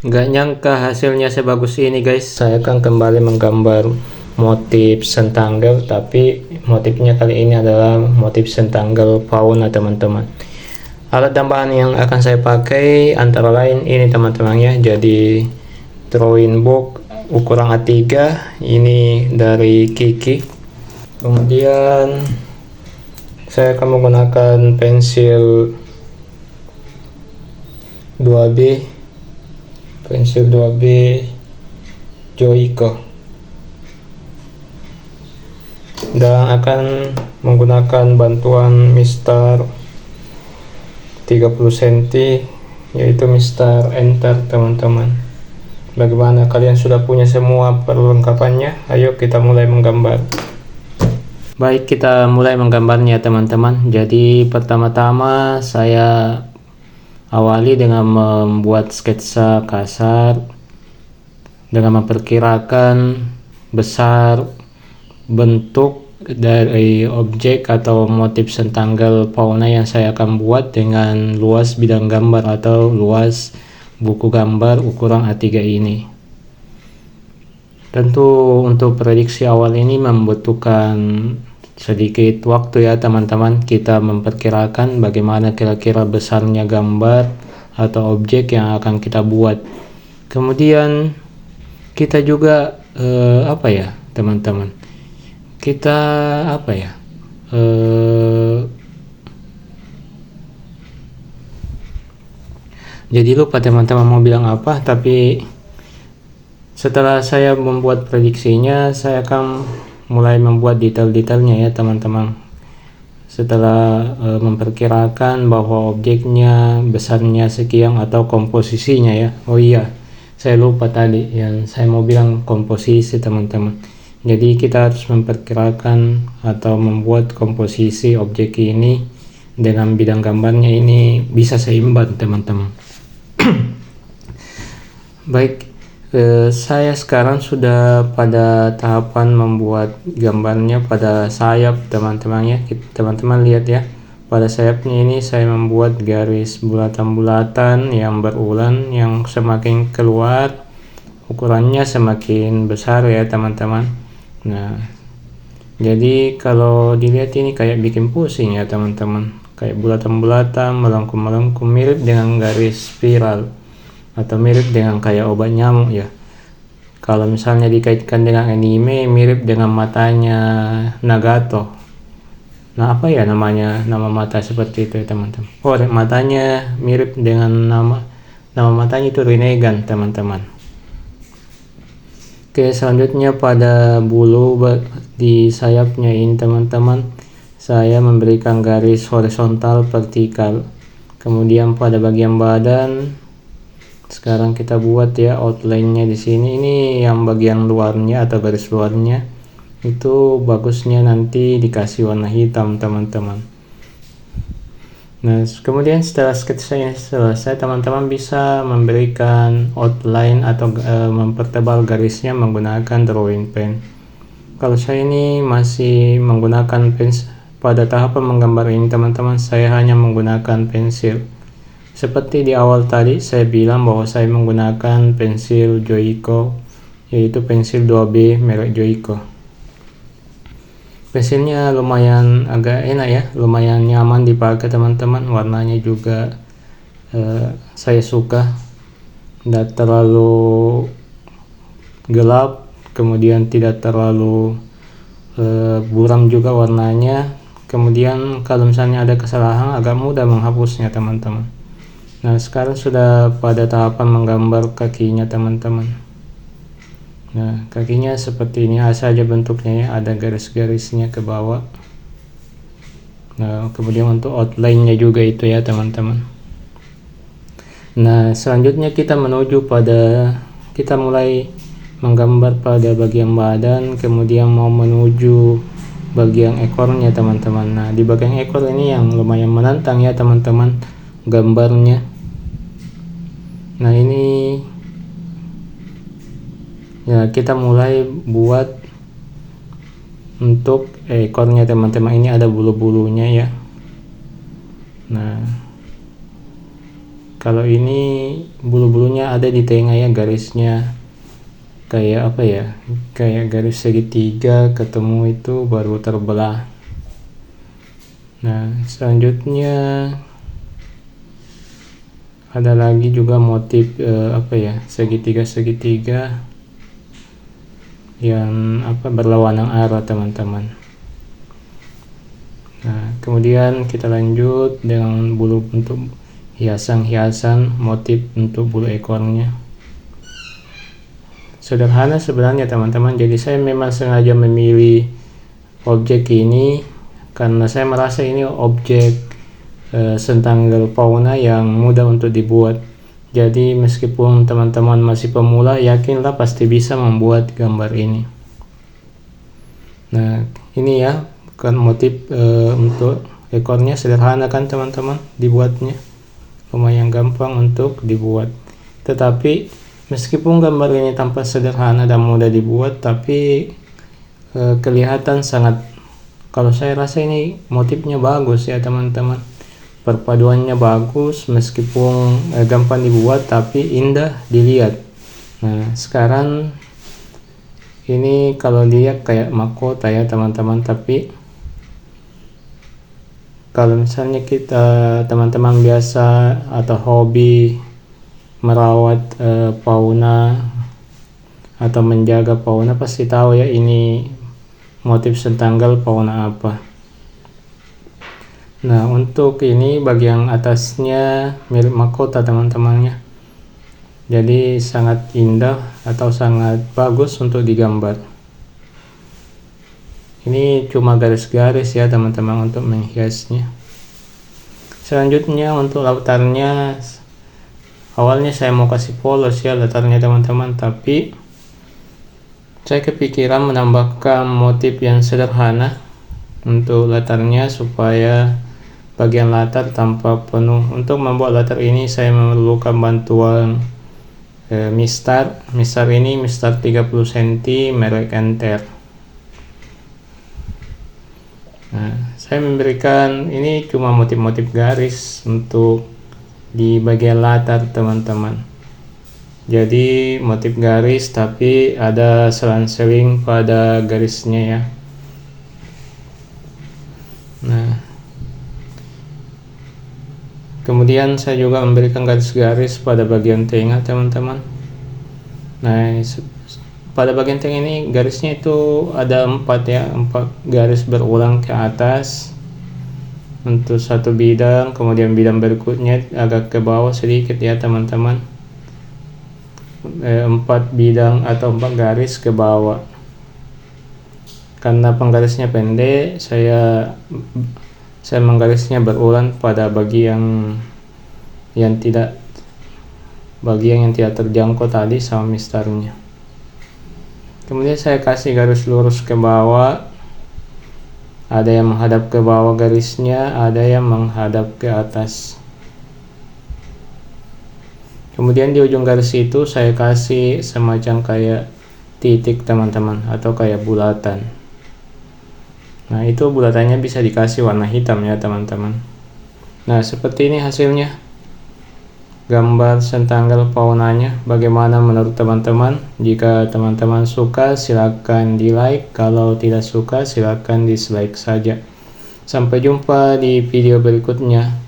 Gak nyangka hasilnya sebagus ini guys. Saya akan kembali menggambar motif sentanggal, tapi motifnya kali ini adalah motif sentanggal fauna teman-teman. Alat tambahan yang akan saya pakai antara lain ini teman-teman ya. Jadi drawing book ukuran A3 ini dari Kiki. Kemudian saya akan menggunakan pensil 2B Joico, dan akan menggunakan bantuan Mister 30 cm yaitu Mister Enter teman-teman. Bagaimana, kalian sudah punya semua perlengkapannya? Ayo kita mulai menggambar. Baik, kita mulai menggambarnya teman-teman. Jadi pertama-tama saya awali dengan membuat sketsa kasar dengan memperkirakan besar bentuk dari objek atau motif sentanggal fauna yang saya akan buat dengan luas bidang gambar atau luas buku gambar ukuran A3 ini. Tentu untuk prediksi awal ini membutuhkan sedikit waktu ya teman-teman. Kita memperkirakan bagaimana kira-kira besarnya gambar atau objek yang akan kita buat. Kemudian kita juga teman-teman, kita jadi lupa teman-teman mau bilang apa, tapi setelah saya membuat prediksinya, saya akan mulai membuat detail-detailnya ya teman-teman. Setelah memperkirakan bahwa objeknya besarnya sekian atau komposisinya ya. Oh iya, saya lupa tadi yang saya mau bilang komposisi teman-teman. Jadi kita harus memperkirakan atau membuat komposisi objek ini dengan bidang gambarnya ini bisa seimbang teman-teman. Baik, saya sekarang sudah pada tahapan membuat gambarnya pada sayap teman-teman ya. Teman-teman lihat ya, pada sayapnya ini saya membuat garis bulatan-bulatan yang berulang, yang semakin keluar ukurannya semakin besar ya teman-teman. Nah, jadi kalau dilihat ini kayak bikin pusing ya teman-teman, kayak bulatan-bulatan melengkung-melengkung, mirip dengan garis spiral atau mirip dengan kayak obat nyamuk ya. Kalau misalnya dikaitkan dengan anime, mirip dengan matanya Nagato. Nah, apa ya nama mata seperti itu ya teman-teman? Oh, matanya mirip dengan nama matanya itu Rinnegan teman-teman. Oke, selanjutnya pada bulu di sayapnya ini teman-teman, saya memberikan garis horizontal vertikal. Kemudian pada bagian badan, sekarang kita buat ya outline-nya di sini. Ini yang bagian luarnya atau garis luarnya itu bagusnya nanti dikasih warna hitam teman-teman. Nah, kemudian setelah sketsanya selesai, teman-teman bisa memberikan outline atau mempertebal garisnya menggunakan drawing pen. Kalau saya ini masih menggunakan pensil. Pada tahapan menggambar ini teman-teman, saya hanya menggunakan pensil. Seperti di awal tadi saya bilang bahwa saya menggunakan pensil Joico, yaitu pensil 2B merek Joico. Pensilnya lumayan agak enak ya, lumayan nyaman dipakai teman-teman. Warnanya juga saya suka, tidak terlalu gelap, kemudian tidak terlalu buram juga warnanya. Kemudian kalau misalnya ada kesalahan agak mudah menghapusnya teman-teman. Nah, sekarang sudah pada tahapan menggambar kakinya teman-teman. Nah, kakinya seperti ini saja bentuknya ya, ada garis-garisnya ke bawah. Nah, kemudian untuk outline-nya juga itu ya teman-teman. Nah, selanjutnya kita mulai menggambar pada bagian badan, kemudian mau menuju bagian ekornya teman-teman. Nah, di bagian ekor ini yang lumayan menantang ya teman-teman gambarnya. Nah, ini ya kita mulai buat untuk ekornya teman-teman. Ini ada bulu-bulunya ya. Nah, Kalau ini bulu-bulunya ada di tengah ya, garisnya kayak apa ya, kayak garis segitiga ketemu itu baru terbelah. Nah, selanjutnya ada lagi juga motif apa ya, segitiga yang berlawanan arah teman-teman. Nah, kemudian kita lanjut dengan bulu untuk hiasan motif untuk bulu ekornya. Sederhana sebenarnya teman-teman, jadi saya memang sengaja memilih objek ini karena saya merasa ini objek sentanggal fauna yang mudah untuk dibuat. Jadi meskipun teman-teman masih pemula, yakinlah pasti bisa membuat gambar ini. Nah, ini ya kan motif untuk ekornya, sederhana kan teman-teman dibuatnya, lumayan gampang untuk dibuat. Tetapi meskipun gambar ini tampak sederhana dan mudah dibuat, tapi kelihatan sangat, kalau saya rasa ini motifnya bagus ya teman-teman. Perpaduannya bagus, meskipun gampang dibuat tapi indah dilihat. Nah, sekarang ini kalau lihat kayak mahkota ya teman-teman, tapi kalau misalnya kita teman-teman biasa atau hobi merawat fauna atau menjaga fauna, pasti tahu ya ini motif sentanggal fauna apa. Nah, untuk ini bagian atasnya mirip mahkota teman-temannya, jadi sangat indah atau sangat bagus untuk digambar. Ini cuma garis-garis ya teman-teman untuk menghiasnya. Selanjutnya untuk latarnya, awalnya saya mau kasih polos ya latarnya teman-teman, tapi saya kepikiran menambahkan motif yang sederhana untuk latarnya supaya bagian latar tampak penuh. Untuk membuat latar ini saya memerlukan bantuan mistar. Mistar ini mistar 30 cm merek Enter. Nah, saya memberikan ini cuma motif-motif garis untuk di bagian latar teman-teman. Jadi motif garis tapi ada selang-seling pada garisnya ya. Nah, kemudian saya juga memberikan garis-garis pada bagian tengah teman-teman. Nah, pada bagian tengah ini garisnya itu ada 4 ya, 4 garis berulang ke atas untuk satu bidang, kemudian bidang berikutnya agak ke bawah sedikit ya teman-teman, 4 bidang atau 4 garis ke bawah. Karena penggarisnya pendek, saya menggarisnya berulang pada bagian yang tidak terjangkau tadi sama mistarnya. Kemudian saya kasih garis lurus ke bawah, ada yang menghadap ke bawah garisnya, ada yang menghadap ke atas. Kemudian di ujung garis itu saya kasih semacam kayak titik teman-teman, atau kayak bulatan. Nah, itu bulatannya bisa dikasih warna hitam ya teman-teman. Nah, seperti ini hasilnya, gambar sentanggal faunanya. Bagaimana menurut teman-teman? Jika teman-teman suka silakan di like, kalau tidak suka silakan dislike saja. Sampai jumpa di video berikutnya.